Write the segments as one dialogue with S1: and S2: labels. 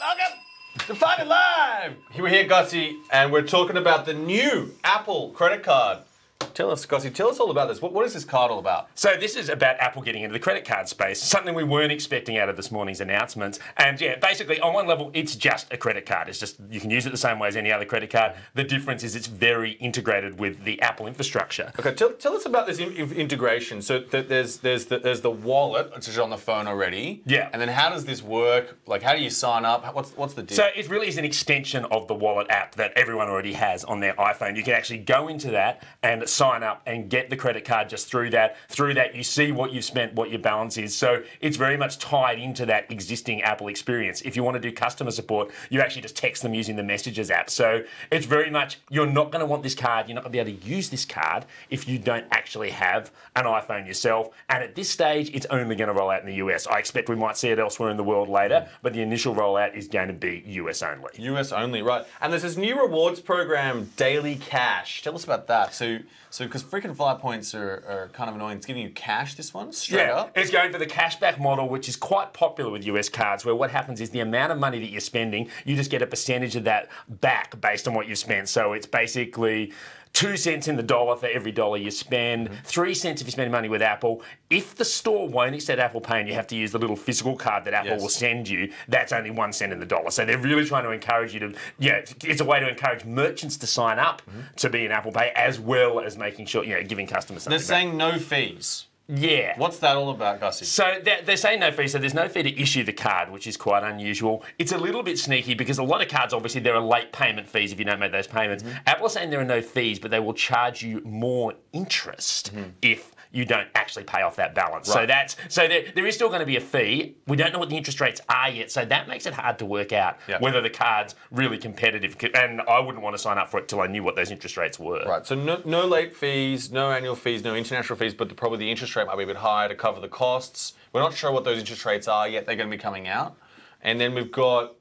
S1: Welcome to Find It Live. We're here, Gussie, and we're talking about the new Apple credit card. Tell us, Gussie, tell us all about this. What is this card all about?
S2: So this is about Apple getting into the credit card space, something we weren't expecting out of this morning's announcements. And yeah, basically on one level, it's just a credit card. It's just, you can use it the same way as any other credit card. The difference is it's very integrated with the Apple infrastructure.
S1: Okay, tell us about this integration. So there's the wallet, which is on the phone already.
S2: Yeah.
S1: And then how does this work? Like, how do you sign up? What's the deal?
S2: So it really is an extension of the wallet app that everyone already has on their iPhone. You can actually go into that and sign up and get the credit card just through that. Through that, you see what you've spent, what your balance is. So it's very much tied into that existing Apple experience. If you want to do customer support, you actually just text them using the Messages app. So it's very much, you're not going to want this card, you're not going to be able to use this card if you don't actually have an iPhone yourself. And at this stage, it's only going to roll out in the US. I expect we might see it elsewhere in the world later, but the initial rollout is going to be US only.
S1: US only, right. And there's this new rewards program, Daily Cash. Tell us about that. So because freaking Fly Points are kind of annoying, it's giving you cash, this one, straight up?
S2: It's going for the cashback model, which is quite popular with US cards, where what happens is the amount of money that you're spending, you just get a percentage of that back based on what you've spent. So it's basically 2 cents in the dollar for every dollar you spend, 3 cents if you spend money with Apple. If the store won't accept Apple Pay and you have to use the little physical card that Apple will send you, that's only 1 cent in the dollar. So they're really trying to encourage you to, it's a way to encourage merchants to sign up to be in Apple Pay, as well as making sure, giving customers something
S1: They're saying no fees.
S2: Yeah.
S1: What's that all about, Gussie?
S2: So they're saying no fee, so there's no fee to issue the card, which is quite unusual. It's a little bit sneaky because a lot of cards, obviously, there are late payment fees if you don't make those payments. Apple is saying there are no fees, but they will charge you more interest if you don't actually pay off that balance.
S1: Right.
S2: So there is still going to be a fee. We don't know what the interest rates are yet, so that makes it hard to work out whether the card's really competitive. And I wouldn't want to sign up for it till I knew what those interest rates were.
S1: Right, so no late fees, no annual fees, no international fees, but probably the interest rate might be a bit higher to cover the costs. We're not sure what those interest rates are yet. They're going to be coming out. And then we've got,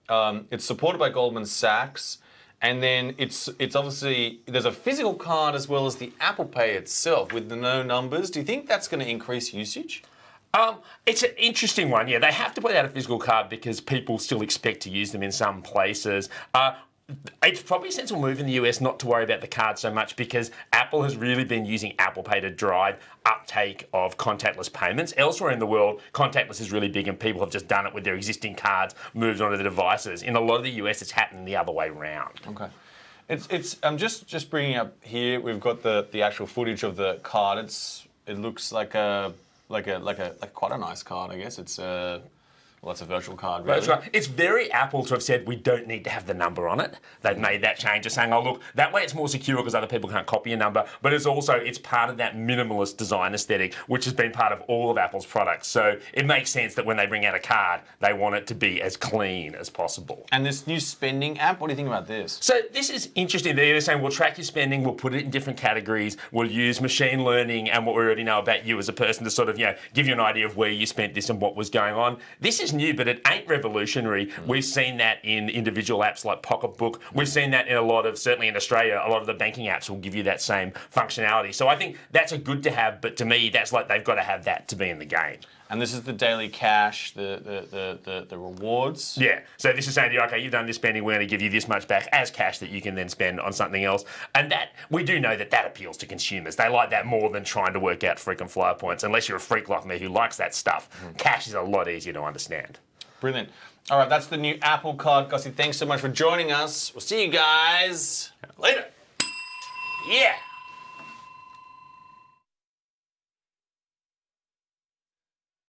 S1: it's supported by Goldman Sachs. And then it's obviously, there's a physical card as well as the Apple Pay itself with the no numbers. Do you think that's going to increase usage?
S2: It's an interesting one. Yeah, they have to put out a physical card because people still expect to use them in some places. It's probably a sensible move in the US not to worry about the card so much because Apple has really been using Apple Pay to drive uptake of contactless payments. Elsewhere in the world, contactless is really big and people have just done it with their existing cards, moved onto the devices. In a lot of the US, it's happening the other way around.
S1: Okay. I'm just bringing up here, we've got the actual footage of the card. It looks like quite a nice card, I guess. Well, it's a virtual card, really.
S2: That's right. It's very Apple to have said we don't need to have the number on it. They've made that change of saying, oh, look, that way it's more secure because other people can't copy a number, but it's part of that minimalist design aesthetic, which has been part of all of Apple's products. So it makes sense that when they bring out a card, they want it to be as clean as possible.
S1: And this new spending app, what do you think about this?
S2: So this is interesting. They're saying we'll track your spending, we'll put it in different categories, we'll use machine learning and what we already know about you as a person to sort of, give you an idea of where you spent this and what was going on. This is new, but it ain't revolutionary. We've seen that in individual apps like Pocketbook. We've seen that in a lot of, certainly in Australia, a lot of the banking apps will give you that same functionality. So I think that's a good to have, but to me, that's like they've got to have that to be in the game.
S1: And this is the daily cash, the rewards.
S2: Yeah. So this is saying to you, okay, you've done this spending, we're going to give you this much back as cash that you can then spend on something else. And that we do know that appeals to consumers. They like that more than trying to work out freaking Fly Points. Unless you're a freak like me who likes that stuff, cash is a lot easier to understand.
S1: Brilliant. All right, that's the new Apple card. Gussie, thanks so much for joining us. We'll see you guys later.
S2: Yeah.